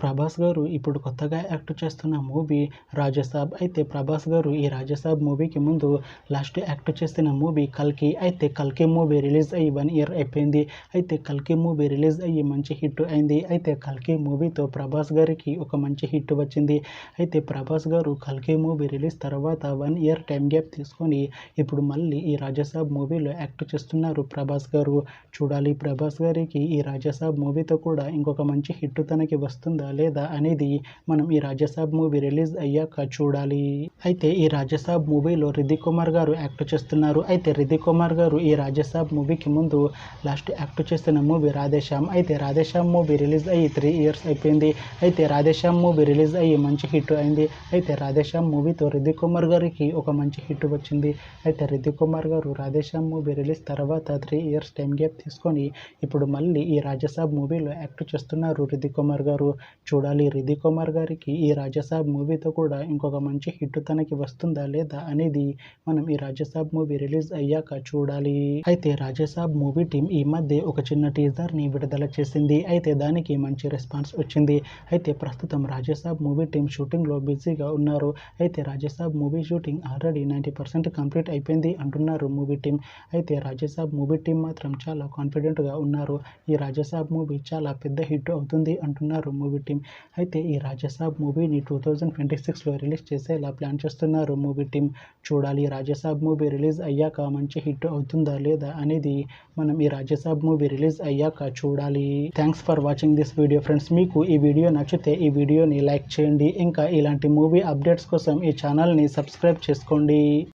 ప్రభాస్ గారు ఇప్పుడు కొత్తగా యాక్ట్ చేస్తున్న మూవీ రాజసాబ్. అయితే ప్రభాస్ గారు ఈ రాజసాబ్ మూవీకి ముందు లాస్ట్ యాక్ట్ చేసిన మూవీ కల్కి. అయితే కల్కి మూవీ రిలీజ్ అయ్యి 1 ఇయర్ అయిపోయింది. అయితే కల్కి మూవీ రిలీజ్ అయ్యి మంచి హిట్ అయింది. అయితే కల్కి మూవీతో ప్రభాస్ గారికి ఒక మంచి హిట్ వచ్చింది. అయితే ప్రభాస్ గారు కల్కి మూవీ రిలీజ్ తర్వాత 1 ఇయర్ టైం గ్యాప్ తీసుకొని ఇప్పుడు మళ్ళీ ఈ రాజసాబ్ మూవీలో యాక్ట్ చేస్తున్నారు ప్రభాస్ గారు. చూడాలి ప్రభాస్ గారికి ఈ రాజసాబ్ మూవీతో కూడా ఇంకొక మంచి హిట్ తనకి వస్తుందా లేదా అనేది మనం ఈ రాజసాబ్ మూవీ రిలీజ్ అయ్యాక చూడాలి. అయితే ఈ రాజసాబ్ మూవీలో రితిక్ కుమార్ గారు యాక్ట్ చేస్తున్నారు. అయితే రితిక్ కుమార్ గారు ఈ రాజసాబ్ మూవీకి ముందు లాస్ట్ యాక్ట్ చేసిన మూవీ రాధేశ్యామ్. అయితే రాధేశ్యామ్ మూవీ రిలీజ్ అయ్యి 3 ఇయర్స్ అయిపోయింది. అయితే రాధేశ్యామ్ మూవీ రిలీజ్ అయ్యి మంచి హిట్ అయింది. అయితే రాధేశ్యామ్ మూవీతో రితిక్ కుమార్ గారికి ఒక మంచి హిట్ వచ్చింది. అయితే రితిక్ కుమార్ గారు రాధేశ్యామ్ మూవీ రిలీజ్ తర్వాత 3 ఇయర్స్ టైం గ్యాప్ తీసుకొని ఇప్పుడు మళ్ళీ ఈ రాజసాబ్ మూవీలో యాక్ట్ చేస్తున్నారు రితిక్ కుమార్ గారు. చూడాలి రితిక్ కుమార్ గారికి ఈ రాజసాబ్ మూవీతో కూడా ఇంకొక మంచి హిట్ తనకి వస్తుందా లేదా అనేది మనం ఈ రాజసాబ్ మూవీ రిలీజ్ అయ్యాక చూడాలి. అయితే రాజసాబ్ మూవీ టీం ఈ మధ్య ఒక చిన్న టీజర్ ని విడుదల చేసింది. అయితే దానికి మంచి రెస్పాన్స్ వచ్చింది. అయితే ప్రస్తుతం రాజసాబ్ మూవీ టీం షూటింగ్ లో బిజీగా ఉన్నారు. అయితే Raja Saab movie shooting already 90% complete అయిపోయింది అంటున్నారు మూవీ టీం. అయితే రాజసాబ్ మూవీ టీం మాత్రం చాలా కాన్ఫిడెంట్ గా ఉన్నారు. ఈ రాజసాబ్ మూవీ చాలా పెద్ద హిట్ అవుతుంది అంటున్నారు మూవీ టీం. అయితే ఈ రాజసాబ్ మూవీని 2026లో రిలీజ్ చేసేలా ప్లాన్ చేస్తున్నారు మూవీ టీం. చూడాలి రాజసాబ్ మూవీ రిలీజ్ అయ్యాక మంచి హిట్ అవుతుందా లేదా అనేది మనం ఈ రాజసాబ్ మూవీ రిలీజ్ అయ్యాక చూడాలి. Thanks for watching this video friends. మీకు ఈ వీడియో నచ్చితే ఈ వీడియోని లైక్ చేయండి. ఇంకా ఇలాంటి మూవీ అప్డేట్స్ కోసం ఈ ఛానల్ని సబ్స్క్రైబ్ చేసుకోండి.